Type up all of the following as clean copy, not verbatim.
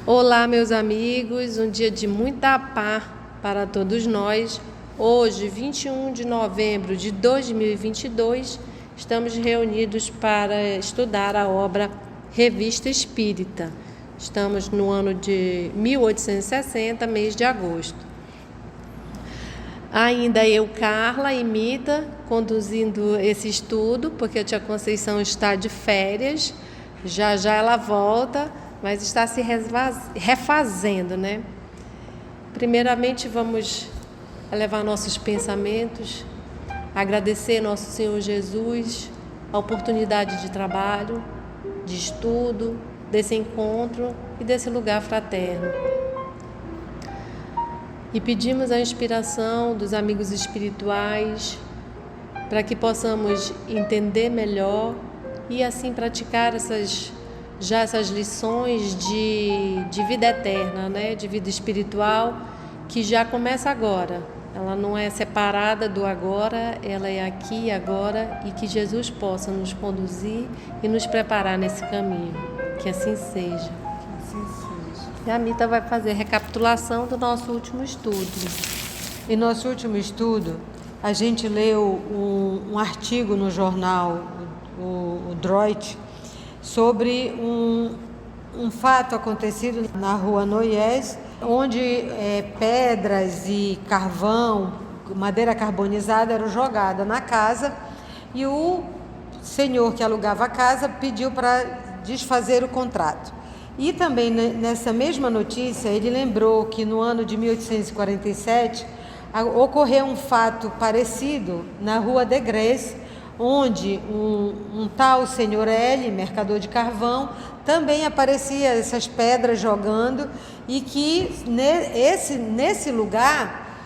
Olá, meus amigos, um dia de muita paz para todos nós. Hoje, 21 de novembro de 2022, estamos reunidos para estudar a obra Revista Espírita. Estamos no ano de 1860, mês de agosto. Ainda eu, Carla e Mita, conduzindo esse estudo, porque a tia Conceição está de férias. Já ela volta, mas está se refazendo, né? Primeiramente, vamos elevar nossos pensamentos, agradecer nosso Senhor Jesus a oportunidade de trabalho, de estudo, desse encontro e desse lugar fraterno. E pedimos a inspiração dos amigos espirituais para que possamos entender melhor e assim praticar essas lições de vida eterna, né? De vida espiritual, que já começa agora. Ela não é separada do agora, ela é aqui e agora, e que Jesus possa nos conduzir e nos preparar nesse caminho. Que assim seja. E a Mita vai fazer a recapitulação do nosso último estudo. Em nosso último estudo, a gente leu um artigo no jornal, o Droit, sobre um fato acontecido na rua Noyes, onde pedras e carvão, madeira carbonizada eram jogadas na casa, e o senhor que alugava a casa pediu para desfazer o contrato. E também nessa mesma notícia ele lembrou que no ano de 1847 ocorreu um fato parecido na rua de Grèce, onde um tal senhor L, mercador de carvão, também aparecia essas pedras jogando, e que nesse lugar,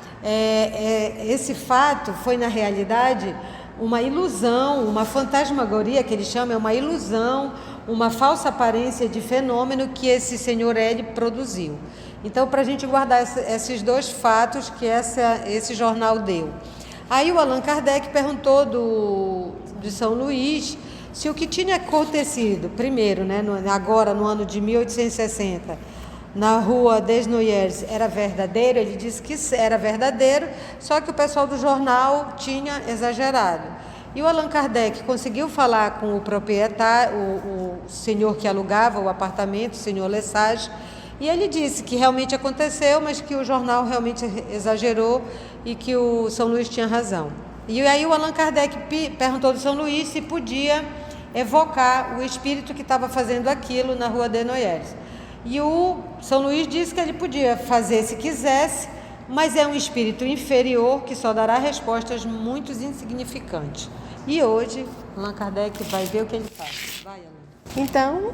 esse fato foi na realidade uma ilusão, uma fantasmagoria que ele chama, é uma ilusão, uma falsa aparência de fenômeno que esse senhor L produziu. Então, para a gente guardar esses dois fatos que esse jornal deu. Aí o Allan Kardec perguntou de São Luís se o que tinha acontecido, primeiro, né, agora no ano de 1860, na rua des Noyers, era verdadeiro. Ele disse que era verdadeiro, só que o pessoal do jornal tinha exagerado. E o Allan Kardec conseguiu falar com o proprietário, o senhor que alugava o apartamento, o senhor Lesage, e ele disse que realmente aconteceu, mas que o jornal realmente exagerou e que o São Luís tinha razão. E aí o Allan Kardec perguntou do São Luís se podia evocar o espírito que estava fazendo aquilo na rua de Noyers. E o São Luís disse que ele podia fazer se quisesse, mas é um espírito inferior que só dará respostas muito insignificantes. E hoje Allan Kardec vai ver o que ele faz. Vai, Allan. Então,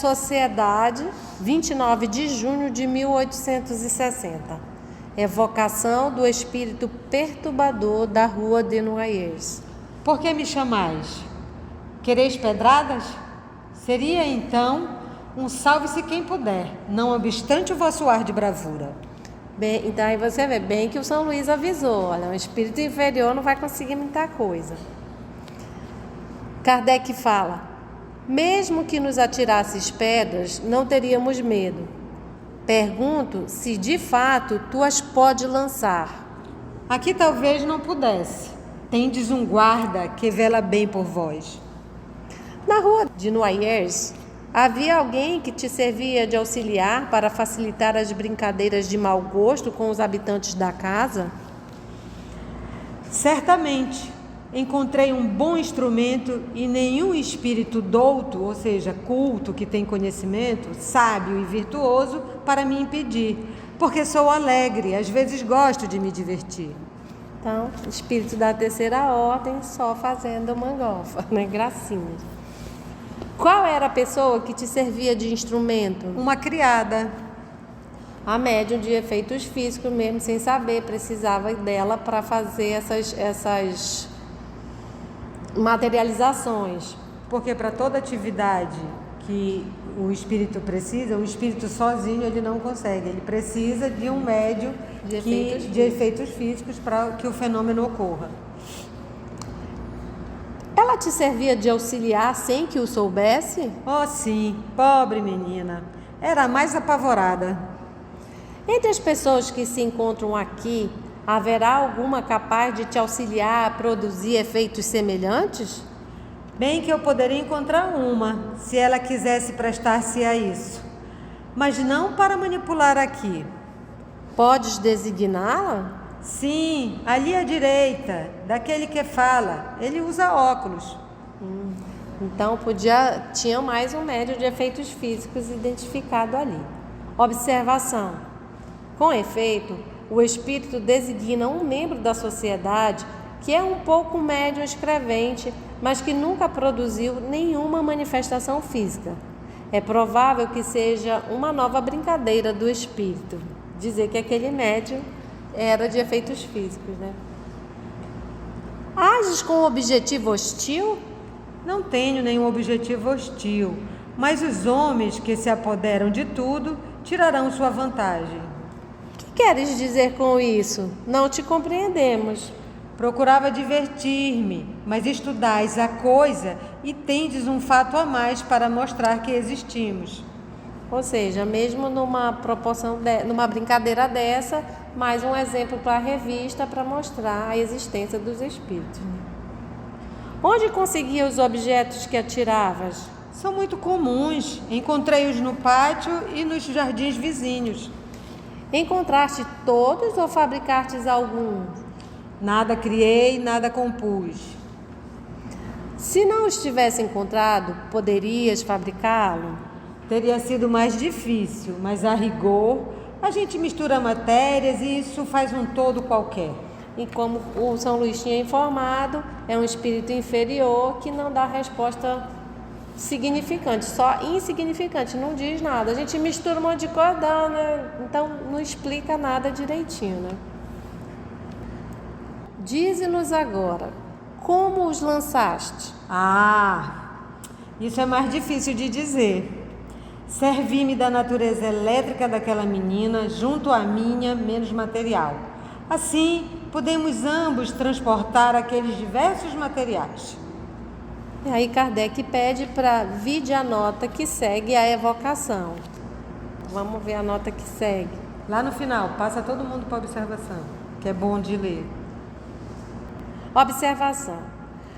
Sociedade, 29 de junho de 1860. Evocação do espírito perturbador da rua de Noyers. Por que me chamais? Quereis pedradas? Seria então um salve-se quem puder, não obstante o vosso ar de bravura. Bem, então aí você vê bem que o São Luís avisou, olha, um espírito inferior não vai conseguir muita coisa. Kardec fala: mesmo que nos atirasses pedras, não teríamos medo. Pergunto se de fato tu as pode lançar. Aqui talvez não pudesse. Tendes um guarda que vela bem por vós. Na rua de Noyers, havia alguém que te servia de auxiliar para facilitar as brincadeiras de mau gosto com os habitantes da casa? Certamente. Encontrei um bom instrumento e nenhum espírito douto, ou seja, culto, que tem conhecimento, sábio e virtuoso, para me impedir, porque sou alegre, às vezes gosto de me divertir. Então, espírito da terceira ordem, só fazendo mangofa, né? Gracinha. Qual era a pessoa que te servia de instrumento? Uma criada. A médium de efeitos físicos, mesmo sem saber, precisava dela para fazer essas materializações. Porque para toda atividade que o espírito precisa, o espírito sozinho ele não consegue, ele precisa de um médium de efeitos físicos para que o fenômeno ocorra. Ela te servia de auxiliar sem que o soubesse? Oh, sim, pobre menina, era a mais apavorada. Entre as pessoas que se encontram aqui, haverá alguma capaz de te auxiliar a produzir efeitos semelhantes? Bem que eu poderia encontrar uma, se ela quisesse prestar-se a isso, mas não para manipular aqui. Podes designá-la? Sim, ali à direita, daquele que fala, ele usa óculos. Então tinha mais um médium de efeitos físicos identificado ali. Observação. Com efeito, o espírito designa um membro da sociedade que é um pouco médium escrevente, mas que nunca produziu nenhuma manifestação física. É provável que seja uma nova brincadeira do espírito, dizer que aquele médium era de efeitos físicos, né? Ages com objetivo hostil? Não tenho nenhum objetivo hostil, mas os homens que se apoderam de tudo tirarão sua vantagem. O que queres dizer com isso? Não te compreendemos. Procurava divertir-me, mas estudais a coisa e tendes um fato a mais para mostrar que existimos. Ou seja, mesmo numa numa brincadeira dessa, mais um exemplo para a revista para mostrar a existência dos espíritos. Onde conseguia os objetos que atiravas? São muito comuns. Encontrei-os no pátio e nos jardins vizinhos. Encontraste todos ou fabricastes algum? Nada criei, nada compus. Se não os tivesse encontrado, poderias fabricá-lo? Teria sido mais difícil, mas a rigor, a gente mistura matérias e isso faz um todo qualquer. E como o São Luís tinha informado, é um espírito inferior que não dá resposta significante, só insignificante, não diz nada. A gente mistura um monte de coisa, né? Então não explica nada direitinho, né? Dize-nos agora, como os lançaste? Isso é mais difícil de dizer. Servi-me da natureza elétrica daquela menina junto à minha, menos material. Assim, podemos ambos transportar aqueles diversos materiais. E aí Kardec pede para vide a nota que segue a evocação. Vamos ver a nota que segue. Lá no final, passa todo mundo para observação, que é bom de ler. Observação.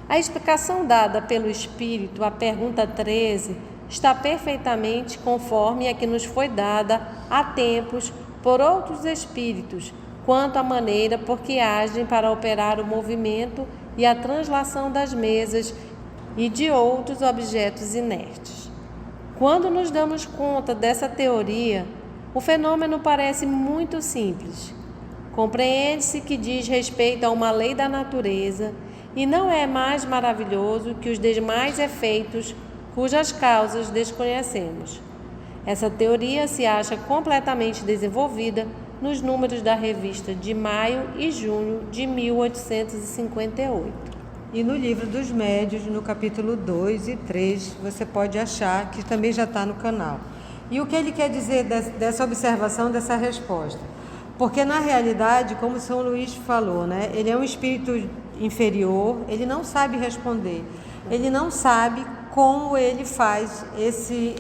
A explicação dada pelo Espírito à pergunta 13 está perfeitamente conforme a que nos foi dada há tempos por outros espíritos, quanto à maneira por que agem para operar o movimento e a translação das mesas e de outros objetos inertes. Quando nos damos conta dessa teoria, o fenômeno parece muito simples. Compreende-se que diz respeito a uma lei da natureza e não é mais maravilhoso que os demais efeitos cujas causas desconhecemos. Essa teoria se acha completamente desenvolvida nos números da revista de maio e junho de 1858. E no livro dos médios, no capítulo 2 e 3, você pode achar, que também já está no canal. E o que ele quer dizer dessa observação, dessa resposta? Porque na realidade, como São Luís falou, né, ele é um espírito inferior, ele não sabe responder, ele não sabe como ele faz esse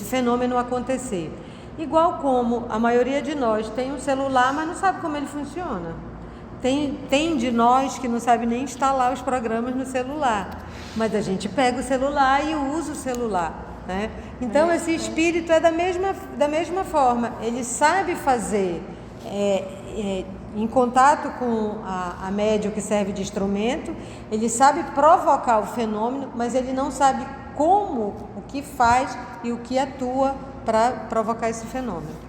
fenômeno acontecer. Igual como a maioria de nós tem um celular, mas não sabe como ele funciona. Tem de nós que não sabe nem instalar os programas no celular, mas a gente pega o celular e usa o celular, né? Então esse espírito é da mesma forma, ele sabe fazer em contato com a médium que serve de instrumento, ele sabe provocar o fenômeno, mas ele não sabe como, o que faz e o que atua para provocar esse fenômeno.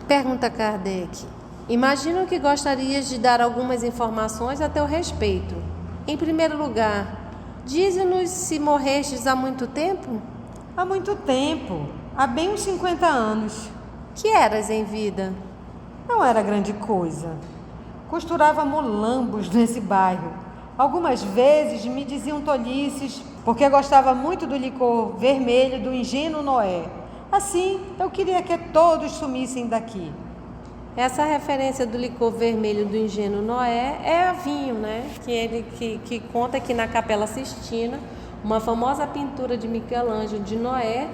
Pergunta Kardec. Imagino que gostarias de dar algumas informações a teu respeito. Em primeiro lugar, dize-nos se morrestes há muito tempo? Há muito tempo, há bem uns 50 anos. Que eras em vida? Não era grande coisa. Costurava molambos nesse bairro. Algumas vezes me diziam tolices porque gostava muito do licor vermelho do ingênuo Noé. Assim, eu queria que todos sumissem daqui. Essa referência do licor vermelho do ingênuo Noé é a vinho, né? Que conta aqui na Capela Sistina, uma famosa pintura de Michelangelo de Noé,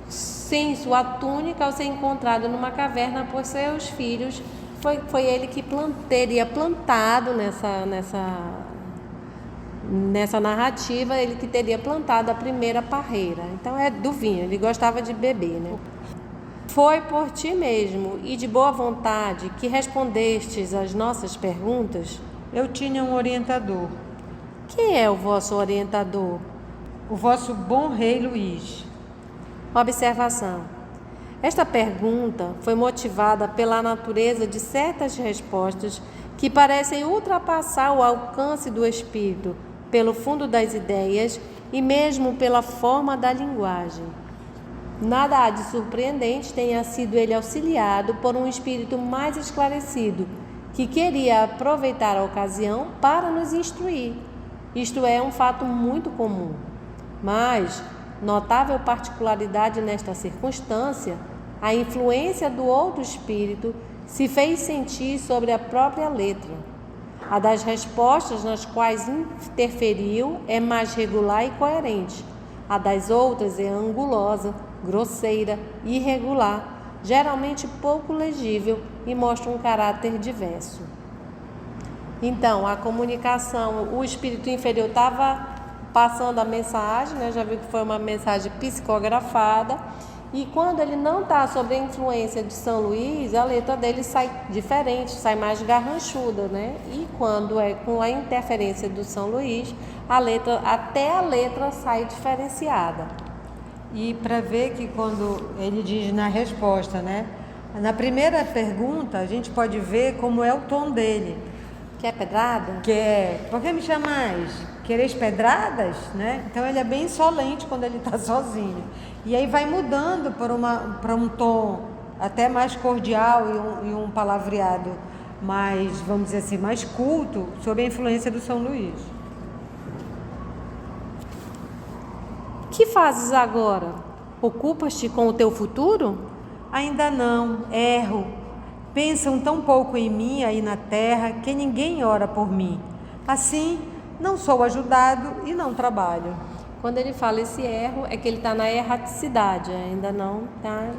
sem sua túnica, ao ser encontrado numa caverna por seus filhos. Foi ele que teria plantado nessa narrativa, ele que teria plantado a primeira parreira. Então é do vinho, ele gostava de beber, né? Foi por ti mesmo e de boa vontade que respondestes às nossas perguntas? Eu tinha um orientador. Quem é o vosso orientador? O vosso bom rei Luís. Observação. Esta pergunta foi motivada pela natureza de certas respostas que parecem ultrapassar o alcance do espírito, pelo fundo das ideias e mesmo pela forma da linguagem. Nada há de surpreendente tenha sido ele auxiliado por um espírito mais esclarecido, que queria aproveitar a ocasião para nos instruir. Isto é um fato muito comum. Mas, notável particularidade nesta circunstância, a influência do outro espírito se fez sentir sobre a própria letra. A das respostas nas quais interferiu é mais regular e coerente. A das outras é angulosa, grosseira, irregular, geralmente pouco legível e mostra um caráter diverso. Então, a comunicação, o espírito inferior estava passando a mensagem, né? Já viu que foi uma mensagem psicografada, e quando ele não está sob a influência de São Luís, a letra dele sai diferente, sai mais garranchuda, né? E quando é com a interferência do São Luís, até a letra sai diferenciada. E para ver que quando ele diz na resposta, né? Na primeira pergunta, a gente pode ver como é o tom dele. Quer pedrada? Quer. Por que me chamais? Quereis pedradas? Né? Então ele é bem insolente quando ele está sozinho. E aí vai mudando para um tom até mais cordial e um palavreado mais, vamos dizer assim, mais culto, sob a influência do São Luís. Que fazes agora? Ocupas-te com o teu futuro? Ainda não, erro. Pensam tão pouco em mim aí na terra que ninguém ora por mim. Assim, não sou ajudado e não trabalho. Quando ele fala esse erro, é que ele está na erraticidade, ainda não está.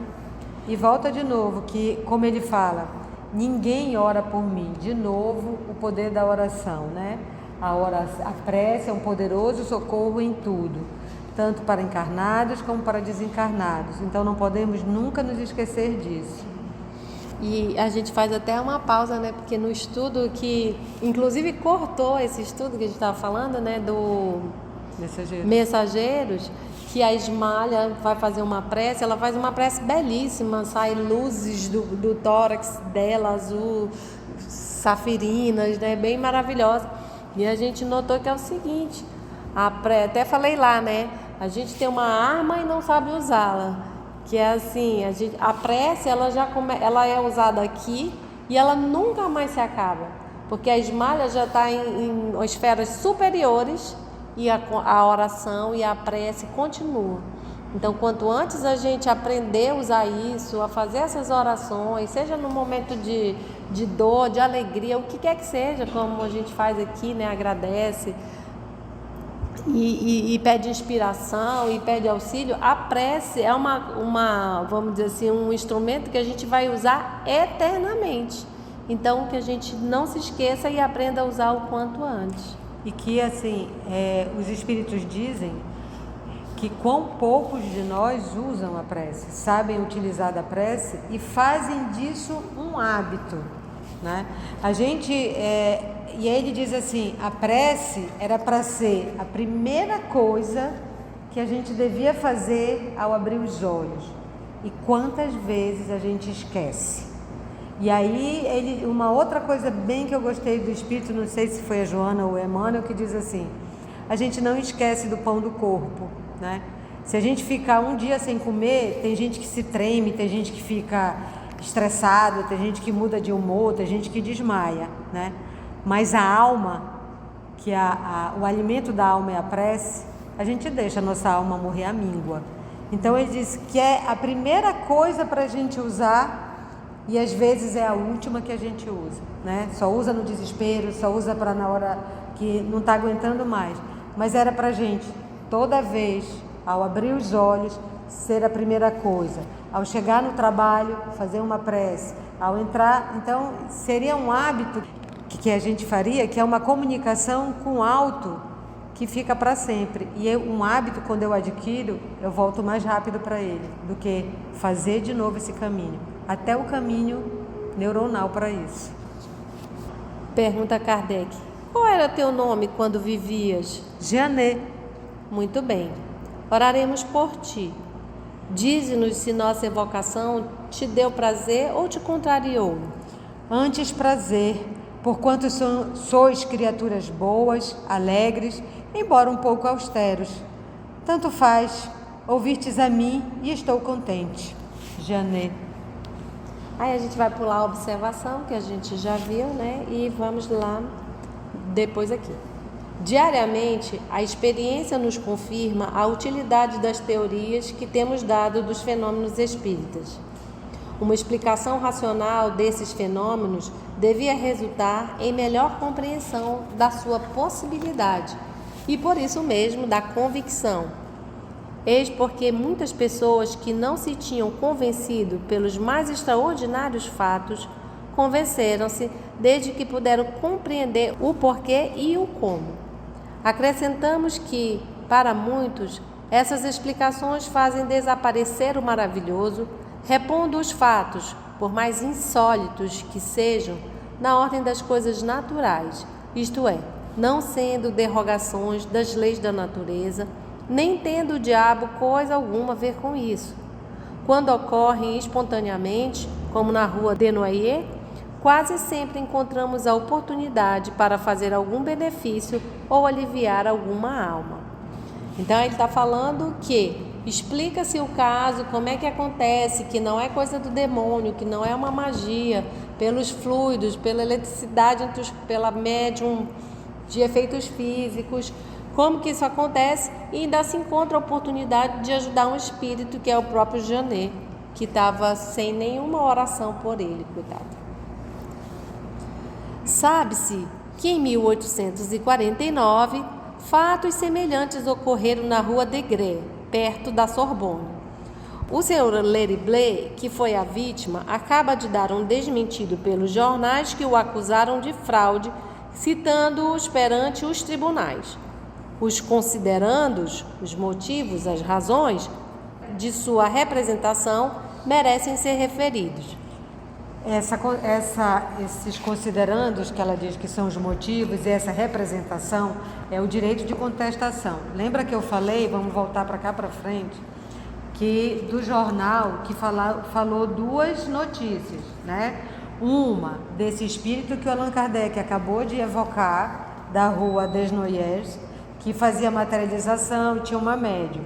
E volta de novo, que como ele fala, ninguém ora por mim. De novo, o poder da oração, né? A prece é um poderoso socorro em tudo, tanto para encarnados como para desencarnados. Então não podemos nunca nos esquecer disso. E a gente faz até uma pausa, né? Porque no estudo que, inclusive, cortou esse estudo que a gente estava falando, né? Do Mensageiros, que a Ismalha vai fazer uma prece, ela faz uma prece belíssima, sai luzes do tórax dela, azul, safirinas, né? Bem maravilhosa. E a gente notou que é o seguinte, até falei lá, né? A gente tem uma arma e não sabe usá-la. Que é assim, a prece ela é usada aqui e ela nunca mais se acaba, porque a Ismalha já está em esferas superiores e a oração e a prece continua. Então, quanto antes a gente aprender a usar isso, a fazer essas orações, seja no momento de dor, de alegria, o que quer que seja, como a gente faz aqui, né? Agradece. E pede inspiração e pede auxílio, a prece é vamos dizer assim, um instrumento que a gente vai usar eternamente. Então, que a gente não se esqueça e aprenda a usar o quanto antes. E que, assim, os espíritos dizem que quão poucos de nós usam a prece, sabem utilizar da prece e fazem disso um hábito, né? A gente... E aí ele diz assim, a prece era para ser a primeira coisa que a gente devia fazer ao abrir os olhos. E quantas vezes a gente esquece. E aí uma outra coisa bem que eu gostei do Espírito, não sei se foi a Joana ou o Emmanuel, que diz assim, a gente não esquece do pão do corpo, né? Se a gente ficar um dia sem comer, tem gente que se treme, tem gente que fica estressado, tem gente que muda de humor, tem gente que desmaia, né? Mas a alma, que o alimento da alma é a prece, a gente deixa a nossa alma morrer à míngua. Então ele diz que é a primeira coisa para a gente usar e às vezes é a última que a gente usa, né? Só usa no desespero, só usa para na hora que não está aguentando mais. Mas era para a gente, toda vez, ao abrir os olhos, ser a primeira coisa. Ao chegar no trabalho, fazer uma prece. Ao entrar, então, seria um hábito que a gente faria, que é uma comunicação com o alto, que fica para sempre. E um hábito, quando eu adquiro, eu volto mais rápido para ele, do que fazer de novo esse caminho. Até o caminho neuronal para isso. Pergunta Kardec: qual era teu nome quando vivias? Jeanê. Muito bem. Oraremos por ti. Dize-nos se nossa evocação te deu prazer ou te contrariou. Antes prazer, porquanto sois criaturas boas, alegres, embora um pouco austeros. Tanto faz, ouvirtes a mim e estou contente. Jeanê. Aí a gente vai pular a observação, que a gente já viu, né? E vamos lá depois aqui. Diariamente, a experiência nos confirma a utilidade das teorias que temos dado dos fenômenos espíritas. Uma explicação racional desses fenômenos devia resultar em melhor compreensão da sua possibilidade e, por isso mesmo, da convicção. Eis porque muitas pessoas que não se tinham convencido pelos mais extraordinários fatos convenceram-se desde que puderam compreender o porquê e o como. Acrescentamos que, para muitos, essas explicações fazem desaparecer o maravilhoso, repondo os fatos, por mais insólitos que sejam, na ordem das coisas naturais, isto é, não sendo derrogações das leis da natureza, nem tendo o diabo coisa alguma a ver com isso. Quando ocorrem espontaneamente, como na rua Desnoyers, quase sempre encontramos a oportunidade para fazer algum benefício ou aliviar alguma alma. Então ele está falando que explica-se o caso, como é que acontece, que não é coisa do demônio, que não é uma magia, pelos fluidos, pela eletricidade, pela médium de efeitos físicos, como que isso acontece, e ainda se encontra a oportunidade de ajudar um espírito que é o próprio Jeanê, que estava sem nenhuma oração por ele, cuidado. Sabe-se que em 1849, fatos semelhantes ocorreram na rua Degré, perto da Sorbonne. O senhor Leriblé, que foi a vítima, acaba de dar um desmentido pelos jornais que o acusaram de fraude, citando-os perante os tribunais. Os considerandos, os motivos, as razões de sua representação merecem ser referidos. Esses considerandos que ela diz que são os motivos e essa representação é o direito de contestação. Lembra que eu falei, vamos voltar para cá para frente, que do jornal que falou duas notícias, né? Uma desse espírito que o Allan Kardec acabou de evocar, da rua Desnoyers, que fazia materialização e tinha uma médium.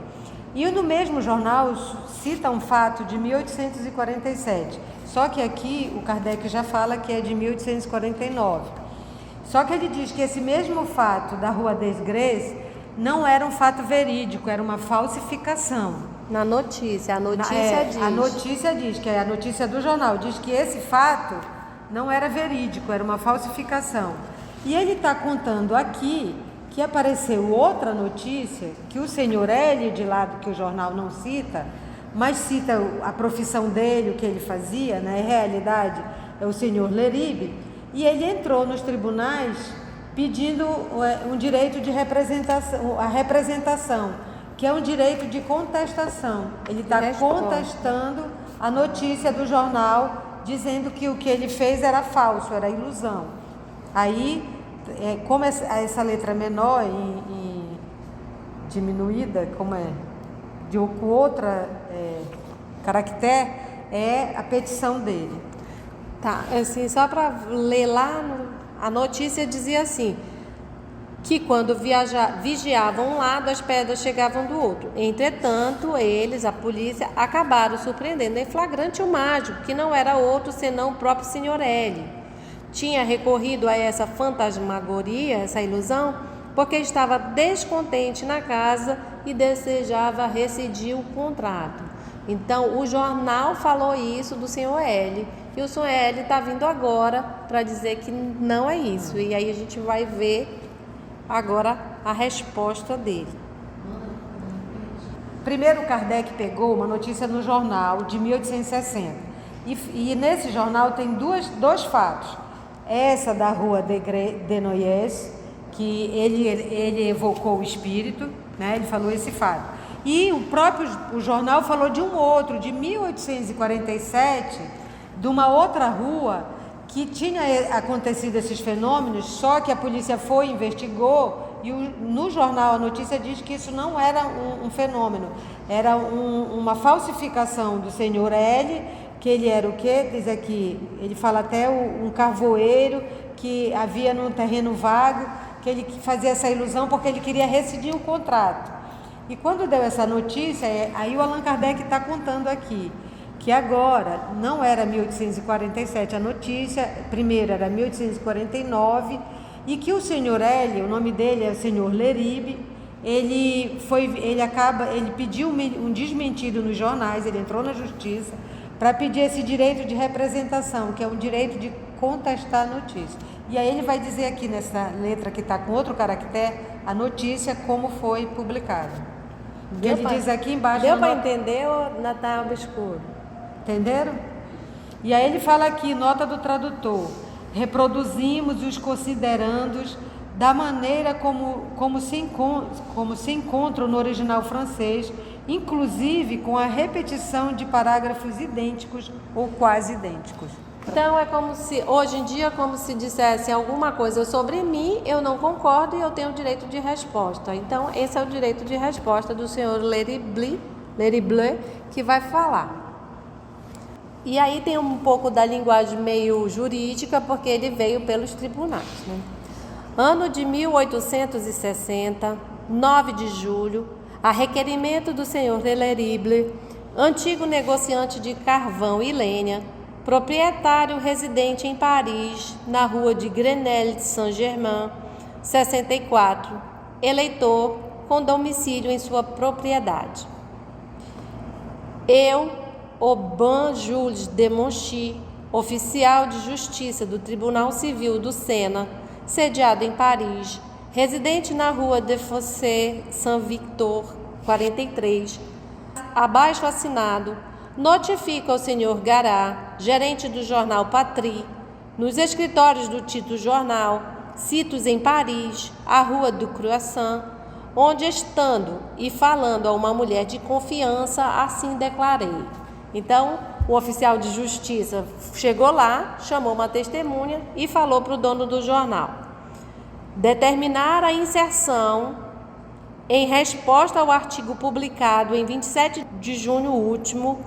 E no mesmo jornal cita um fato de 1847. Só que aqui o Kardec já fala que é de 1849. Só que ele diz que esse mesmo fato da Rua des Grès não era um fato verídico, era uma falsificação. Na notícia, a notícia diz. A notícia diz, que é a notícia do jornal, diz que esse fato não era verídico, era uma falsificação. E ele está contando aqui que apareceu outra notícia, que o senhor L, de lado que o jornal não cita, mas cita a profissão dele, o que ele fazia, na realidade é o senhor Leribe, e ele entrou nos tribunais pedindo um direito de representação, a representação, que é um direito de contestação. Ele está contestando a notícia do jornal, dizendo que o que ele fez era falso, era ilusão. Aí, como essa letra menor e diminuída, como é? Com outra caractere, é a petição dele. Tá, assim, só para ler lá, a notícia dizia assim, que quando vigiavam um lado, as pedras chegavam do outro. Entretanto, eles, a polícia, acabaram surpreendendo em flagrante o mágico, que não era outro senão o próprio senhor L. Tinha recorrido a essa fantasmagoria, essa ilusão, porque estava descontente na casa e desejava rescindir o contrato. Então, o jornal falou isso do senhor L. E o senhor L está vindo agora para dizer que não é isso. E aí a gente vai ver agora a resposta dele. Primeiro, Kardec pegou uma notícia no jornal de 1860. E nesse jornal tem dois fatos. Essa da rua de Noyes, que ele evocou o espírito, né? Ele falou esse fato. E o jornal falou de um outro, de 1847, de uma outra rua que tinha acontecido esses fenômenos, só que a polícia foi, investigou, e no jornal a notícia diz que isso não era um fenômeno, era uma falsificação do senhor L, que ele era o quê? Diz aqui, ele fala até um carvoeiro que havia num terreno vago, que ele fazia essa ilusão porque ele queria rescindir o contrato. E quando deu essa notícia, aí o Allan Kardec está contando aqui, que agora não era 1847 a notícia, primeiro era 1849, e que o senhor L, o nome dele é o senhor Leribe, ele pediu um desmentido nos jornais, ele entrou na justiça para pedir esse direito de representação, que é um direito de contestar a notícia. E aí ele vai dizer aqui nessa letra que está com outro caractere, a notícia como foi publicada. Ele diz aqui embaixo... Deu para entender ou ainda está obscuro? Entenderam? E aí ele fala aqui, nota do tradutor: reproduzimos os considerandos da maneira como se encontram no original francês, inclusive com a repetição de parágrafos idênticos ou quase idênticos. Então é como se, hoje em dia, como se dissesse alguma coisa sobre mim, eu não concordo e eu tenho o direito de resposta. Então esse é o direito de resposta do senhor Lerible, que vai falar. E aí tem um pouco da linguagem meio jurídica, porque ele veio pelos tribunais, né? Ano de 1860, 9 de julho, a requerimento do senhor Lerible, antigo negociante de carvão e lenha, proprietário residente em Paris, na rua de Grenelle de Saint-Germain, 64, eleitor com domicílio em sua propriedade. Eu, Aubin Jules de Monchy, oficial de justiça do Tribunal Civil do Sena, sediado em Paris, residente na rua de Fossé Saint-Victor, 43, abaixo assinado, notifica ao senhor Garat, gerente do jornal Patrie, nos escritórios do Tito Jornal, sitos em Paris, a rua do Croissant, onde, estando e falando a uma mulher de confiança, assim declarei. Então, o oficial de justiça chegou lá, chamou uma testemunha e falou para o dono do jornal: determinar a inserção, em resposta ao artigo publicado em 27 de junho último,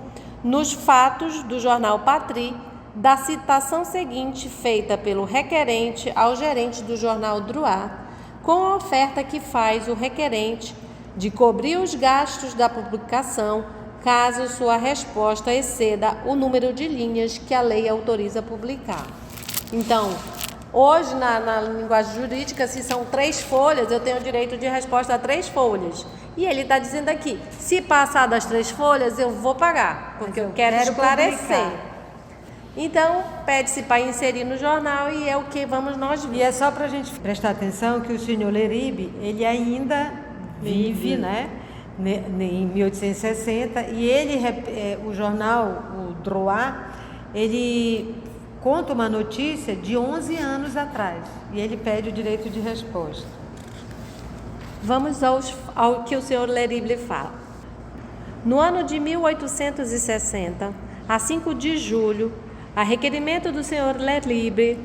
nos fatos do jornal Patrie, da citação seguinte feita pelo requerente ao gerente do jornal Drouat, com a oferta que faz o requerente de cobrir os gastos da publicação, caso sua resposta exceda o número de linhas que a lei autoriza a publicar. Então, hoje, na linguagem jurídica, se são 3 folhas, eu tenho direito de resposta a 3 folhas. E ele está dizendo aqui, se passar das 3 folhas, eu vou pagar, porque eu quero esclarecer. Publicar. Então, pede-se para inserir no jornal e é o que vamos nós ver. E é só para a gente prestar atenção que o senhor Leribe, ele ainda vive, né, em 1860, e o jornal, o Drouat, ele conta uma notícia de 11 anos atrás e ele pede o direito de resposta. Vamos ao que o senhor Lerible fala. No ano de 1860, a 5 de julho, a requerimento do senhor Lerible,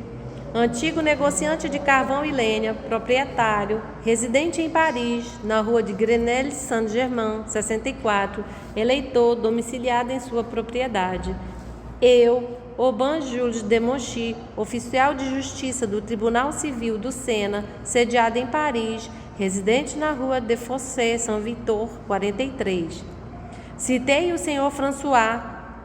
antigo negociante de carvão e lenha, proprietário, residente em Paris, na rua de Grenelle Saint-Germain, 64, eleitor, domiciliado em sua propriedade. Eu, Aubin Jules de Monchy, oficial de justiça do Tribunal Civil do Sena, sediado em Paris, residente na rua de Fossé Saint-Victor, 43. Citei o senhor François,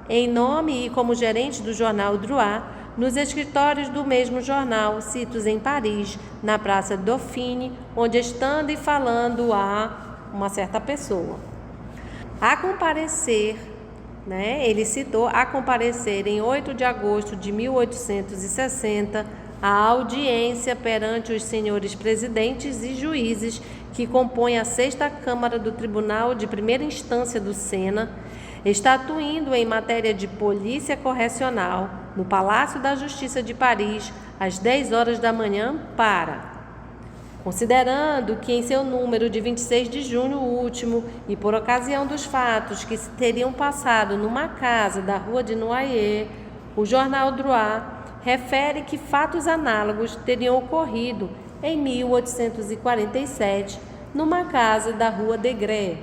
em nome e como gerente do jornal Drouat, nos escritórios do mesmo jornal, citos em Paris, na Praça Dauphine, onde estando e falando a uma certa pessoa. A comparecer, ele citou a comparecer em 8 de agosto de 1860 a audiência perante os senhores presidentes e juízes que compõem a 6ª Câmara do Tribunal de Primeira Instância do Sena, estatuindo em matéria de polícia correcional no Palácio da Justiça de Paris às 10 horas da manhã considerando que em seu número de 26 de junho último e por ocasião dos fatos que se teriam passado numa casa da Rua de Noailles, o jornal Droit refere que fatos análogos teriam ocorrido em 1847 numa casa da Rua de Grès,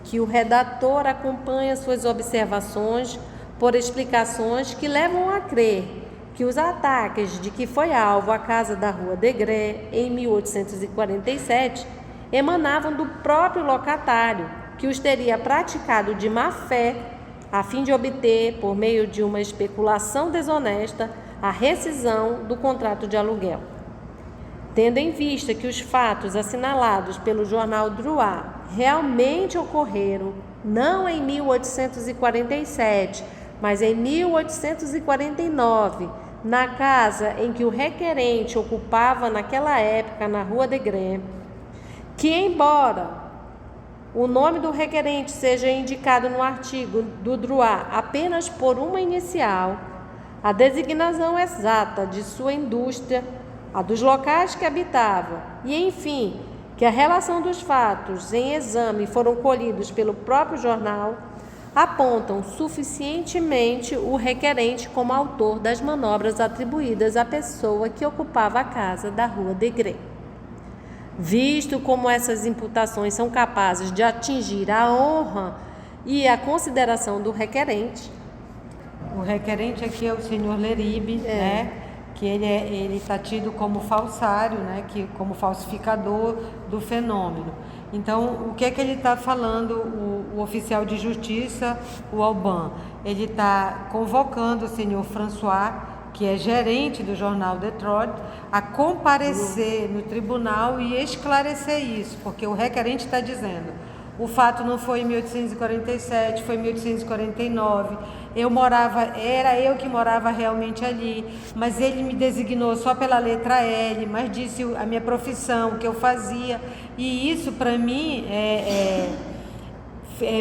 que o redator acompanha suas observações por explicações que levam a crer que os ataques de que foi alvo a casa da Rua de Grès em 1847 emanavam do próprio locatário, que os teria praticado de má fé a fim de obter, por meio de uma especulação desonesta, a rescisão do contrato de aluguel. Tendo em vista que os fatos assinalados pelo jornal Droit realmente ocorreram não em 1847, mas em 1849, na casa em que o requerente ocupava naquela época na Rua de Grès, que embora o nome do requerente seja indicado no artigo do Droit apenas por uma inicial, a designação exata de sua indústria, a dos locais que habitava e, enfim, que a relação dos fatos em exame foram colhidos pelo próprio jornal, apontam suficientemente o requerente como autor das manobras atribuídas à pessoa que ocupava a casa da Rua de Grès. Visto como essas imputações são capazes de atingir a honra e a consideração do requerente. O requerente aqui é o senhor Leribe, que ele está tido como falsário, como falsificador do fenômeno. Então, o que é que ele está falando, o oficial de justiça, o Alban? Ele está convocando o senhor François, que é gerente do jornal Detroit, a comparecer no tribunal e esclarecer isso, porque o requerente está dizendo: o fato não foi em 1847, foi em 1849, era eu que morava realmente ali, mas ele me designou só pela letra L, mas disse a minha profissão, o que eu fazia, e isso para mim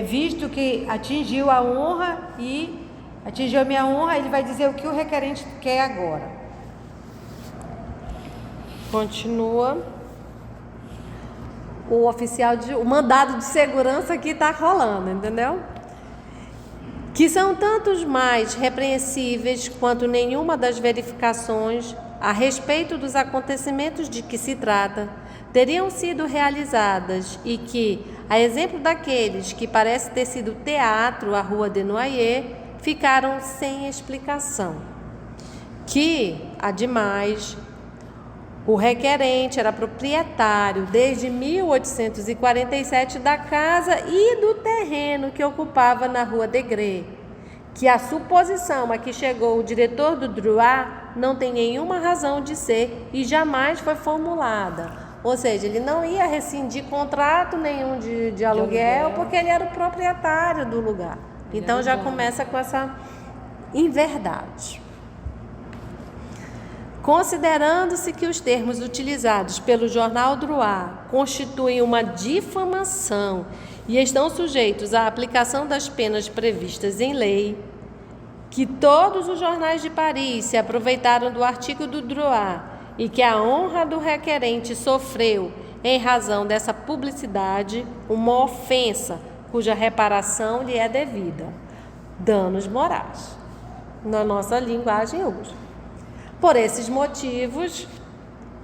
visto que atingiu a honra e atingiu a minha honra, ele vai dizer o que o requerente quer agora. Continua. O mandado de segurança aqui está rolando, entendeu? Que são tantos mais repreensíveis quanto nenhuma das verificações a respeito dos acontecimentos de que se trata teriam sido realizadas e que, a exemplo daqueles que parece ter sido teatro à Rua de Noailles, ficaram sem explicação. Que, ademais, o requerente era proprietário desde 1847 da casa e do terreno que ocupava na Rua de Grès, que a suposição a que chegou o diretor do Droit não tem nenhuma razão de ser e jamais foi formulada. Ou seja, ele não ia rescindir contrato nenhum de aluguel, porque ele era o proprietário do lugar. Então já começa com essa inverdade. Considerando-se que os termos utilizados pelo jornal Droit constituem uma difamação e estão sujeitos à aplicação das penas previstas em lei, que todos os jornais de Paris se aproveitaram do artigo do Droit e que a honra do requerente sofreu, em razão dessa publicidade, uma ofensa cuja reparação lhe é devida. Danos morais, na nossa linguagem hoje. Por esses motivos,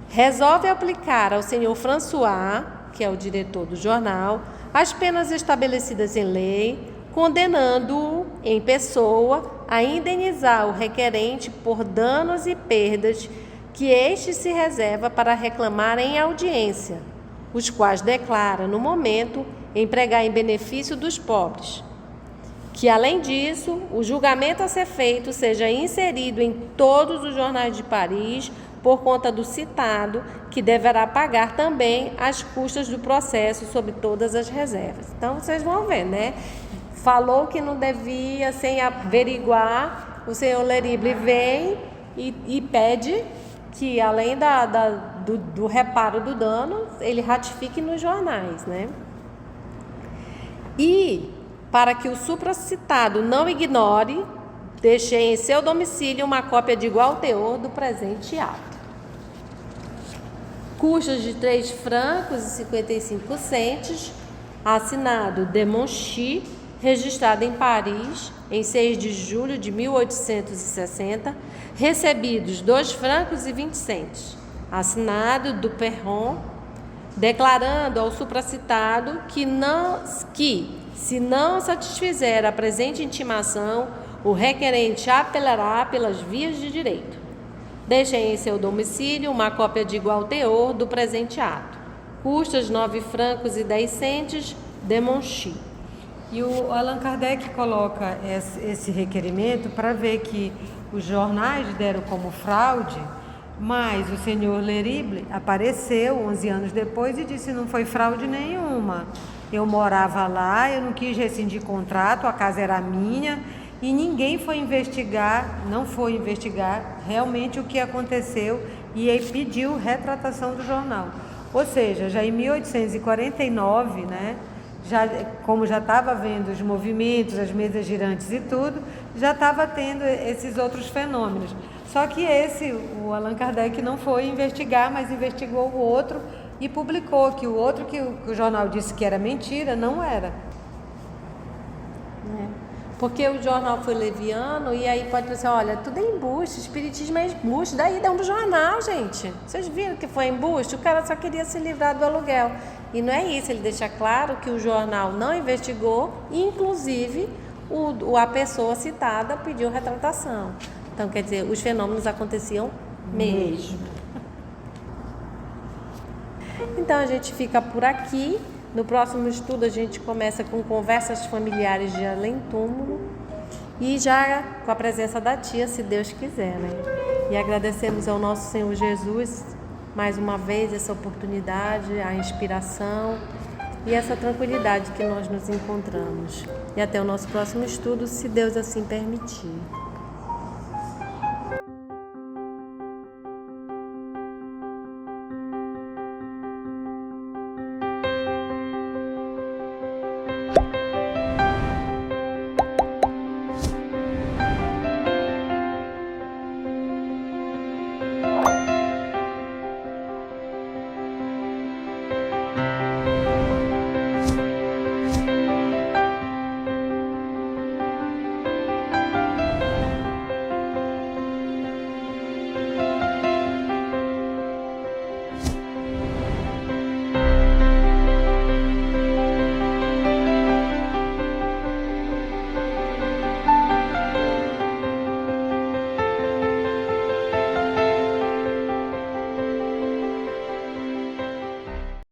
resolve aplicar ao senhor François, que é o diretor do jornal, as penas estabelecidas em lei, condenando-o em pessoa a indenizar o requerente por danos e perdas que este se reserva para reclamar em audiência, os quais declara, no momento, empregar em benefício dos pobres, que, além disso, o julgamento a ser feito seja inserido em todos os jornais de Paris, por conta do citado, que deverá pagar também as custas do processo sobre todas as reservas. Então, vocês vão ver, né? Falou que não devia, sem averiguar, o senhor Lerible vem e pede que, além do reparo do dano, ele ratifique nos jornais, né? E, para que o supracitado não ignore, deixei em seu domicílio uma cópia de igual teor do presente ato. Custas de 3 francos e 55 centes, assinado de Monchy, registrado em Paris, em 6 de julho de 1860, recebidos 2 francos e 20 centes, assinado do Perron, declarando ao supracitado que, se não satisfizer a presente intimação, o requerente apelará pelas vias de direito. Deixei em seu domicílio uma cópia de igual teor do presente ato. Custas 9 francos e 10 centes de Monchy. E o Allan Kardec coloca esse requerimento para ver que os jornais deram como fraude, mas o senhor Lerible apareceu 11 anos depois e disse: não foi fraude nenhuma. Eu morava lá, eu não quis rescindir contrato, a casa era minha, e ninguém foi investigar, não foi investigar realmente o que aconteceu, e ele pediu retratação do jornal. Ou seja, já em 1849, né, como já estava vendo os movimentos, as mesas girantes e tudo, já estava tendo esses outros fenômenos. Só que o Allan Kardec não foi investigar, mas investigou o outro e publicou que o outro que o jornal disse que era mentira, não era. Porque o jornal foi leviano e aí pode pensar, olha, tudo é embuste, espiritismo é embuste, daí dá um jornal, gente. Vocês viram que foi embuste? O cara só queria se livrar do aluguel. E não é isso, ele deixa claro que o jornal não investigou, inclusive a pessoa citada pediu retratação. Então, quer dizer, os fenômenos aconteciam mesmo. Então, a gente fica por aqui. No próximo estudo, a gente começa com conversas familiares de além-túmulo e já com a presença da tia, se Deus quiser, né? E agradecemos ao nosso Senhor Jesus, mais uma vez, essa oportunidade, a inspiração e essa tranquilidade que nós nos encontramos. E até o nosso próximo estudo, se Deus assim permitir.